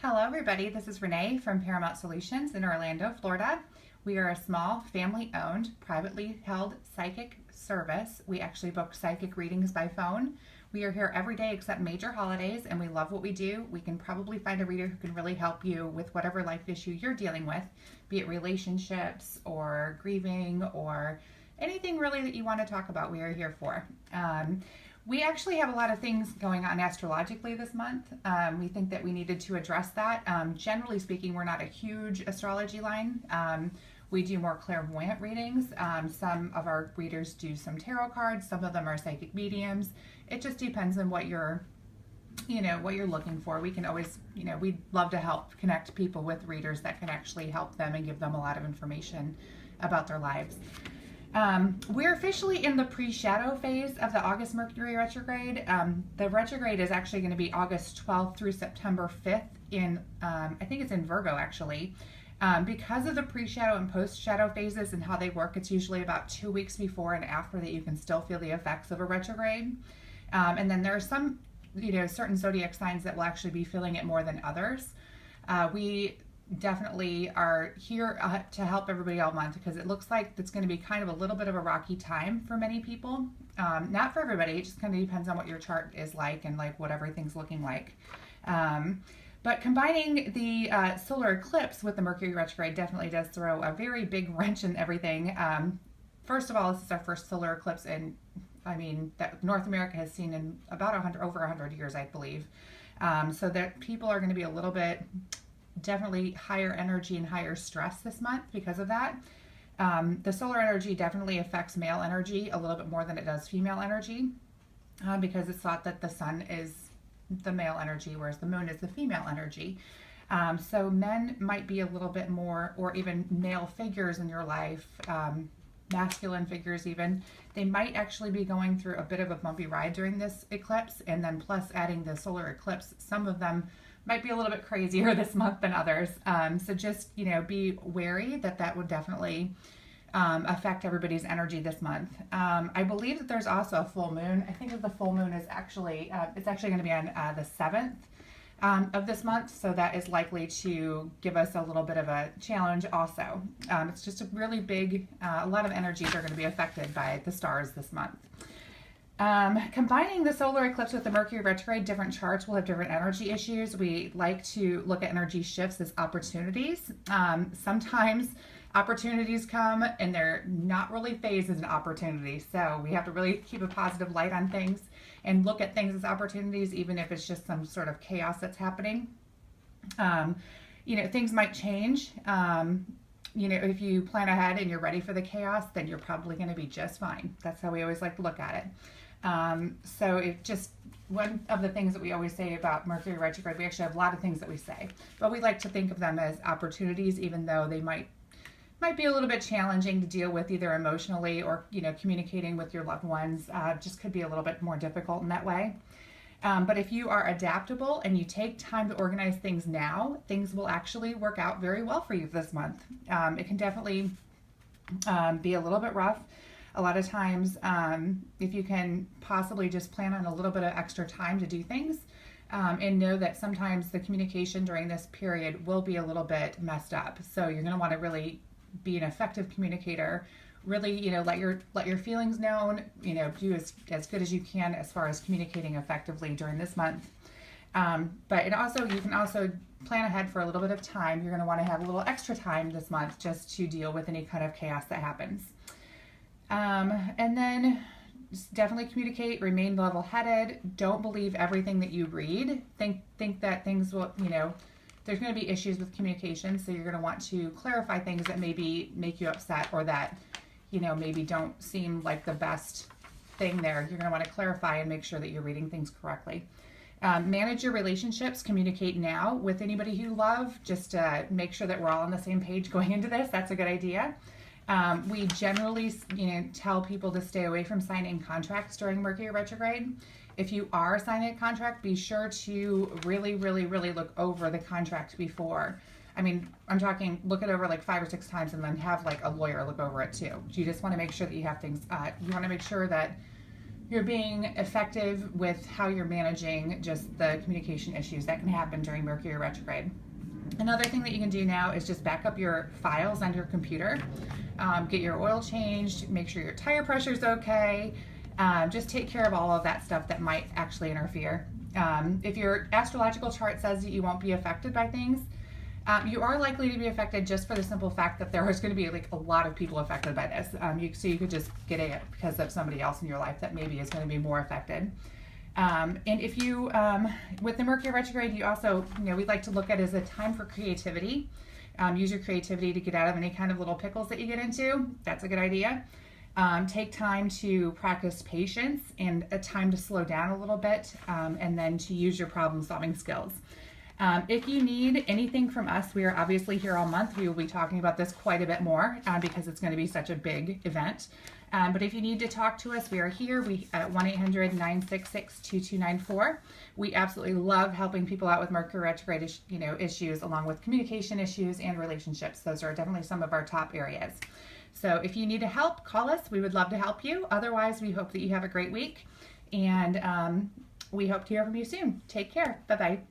Hello everybody, this is Renee from Paramount Solutions in Orlando, Florida. We are a small, family-owned, privately held psychic service. We actually book psychic readings by phone. We are here every day except major holidays, and we love what we do. We can probably find a reader who can really help you with whatever life issue you're dealing with, be it relationships or grieving or anything really that you want to talk about. We are here for. We actually have a lot of things going on astrologically this month. We think that we needed to address that. Generally speaking, we're not a huge astrology line. We do more clairvoyant readings. Some of our readers do some tarot cards. Some of them are psychic mediums. It just depends on what you're looking for. We can always, we'd love to help connect people with readers that can actually help them and give them a lot of information about their lives. We're officially in the pre-shadow phase of the August Mercury Retrograde. The retrograde is actually going to be August 12th through September 5th in, I think it's in Virgo actually. Because of the pre-shadow and post-shadow phases and how they work, it's usually about 2 weeks before and after that you can still feel the effects of a retrograde. And then there are some, certain zodiac signs that will actually be feeling it more than others. We definitely are here to help everybody all month because it looks like it's going to be kind of a little bit of a rocky time for many people. Not for everybody, it just kind of depends on what your chart is like and like what everything's looking like. But combining the solar eclipse with the Mercury retrograde definitely does throw a very big wrench in everything. First of all, this is our first solar eclipse that North America has seen in about over 100 years, I believe. So that people are going to be a little bit definitely higher energy and higher stress this month because of that. The solar energy definitely affects male energy a little bit more than it does female energy because it's thought that the sun is the male energy, whereas the moon is the female energy. So men might be a little bit more, or even male figures in your life, masculine figures even, they might actually be going through a bit of a bumpy ride during this eclipse, and then plus adding the solar eclipse, some of them might be a little bit crazier this month than others. So just, be wary that would definitely affect everybody's energy this month. I believe that there's also a full moon. I think that the full moon is actually, it's actually going to be on the 7th of this month. So that is likely to give us a little bit of a challenge also. It's just a really big, a lot of energies are going to be affected by the stars this month. Combining the solar eclipse with the Mercury retrograde, different charts will have different energy issues. We like to look at energy shifts as opportunities. Sometimes opportunities come and they're not really phased as an opportunity. So we have to really keep a positive light on things and look at things as opportunities, even if it's just some sort of chaos that's happening. Things might change. If you plan ahead and you're ready for the chaos, then you're probably going to be just fine. That's how we always like to look at it. So it just, one of the things that we always say about Mercury retrograde, we actually have a lot of things that we say, but we like to think of them as opportunities, even though they might be a little bit challenging to deal with either emotionally or, communicating with your loved ones, just could be a little bit more difficult in that way. But if you are adaptable and you take time to organize things now, things will actually work out very well for you this month. It can definitely be a little bit rough. A lot of times, if you can possibly just plan on a little bit of extra time to do things, and know that sometimes the communication during this period will be a little bit messed up. So you're going to want to really be an effective communicator. Really, let your feelings known, do as good as you can as far as communicating effectively during this month. But you can also plan ahead for a little bit of time. You're going to want to have a little extra time this month just to deal with any kind of chaos that happens. And then just definitely communicate, remain level-headed. Don't believe everything that you read. Think that things will, there's going to be issues with communication. So you're going to want to clarify things that maybe make you upset or that, maybe don't seem like the best thing there. You're going to want to clarify and make sure that you're reading things correctly. Manage your relationships. Communicate now with anybody you love. Just make sure that we're all on the same page going into this. That's a good idea. We generally, tell people to stay away from signing contracts during Mercury retrograde. If you are signing a contract, be sure to really, really, really look over the contract before. I'm talking look it over like 5 or 6 times and then have like a lawyer look over it too. You just want to make sure that you have things, you want to make sure that you're being effective with how you're managing just the communication issues that can happen during Mercury retrograde. Another thing that you can do now is just back up your files on your computer. Get your oil changed, make sure your tire pressure is okay. Just take care of all of that stuff that might actually interfere. If your astrological chart says that you won't be affected by things, you are likely to be affected just for the simple fact that there is going to be like a lot of people affected by this. So you could just get it because of somebody else in your life that maybe is going to be more affected. And if you, with the Mercury retrograde, you also, we'd like to look at it as a time for creativity. Use your creativity to get out of any kind of little pickles that you get into. That's a good idea. Take time to practice patience and a time to slow down a little bit, and then to use your problem solving skills. If you need anything from us, we are obviously here all month. We will be talking about this quite a bit more because it's going to be such a big event. But if you need to talk to us, we are here. We at 1-800-966-2294. We absolutely love helping people out with Mercury retrograde issues, along with communication issues and relationships. Those are definitely some of our top areas. So if you need help, call us. We would love to help you. Otherwise, we hope that you have a great week, and we hope to hear from you soon. Take care. Bye-bye.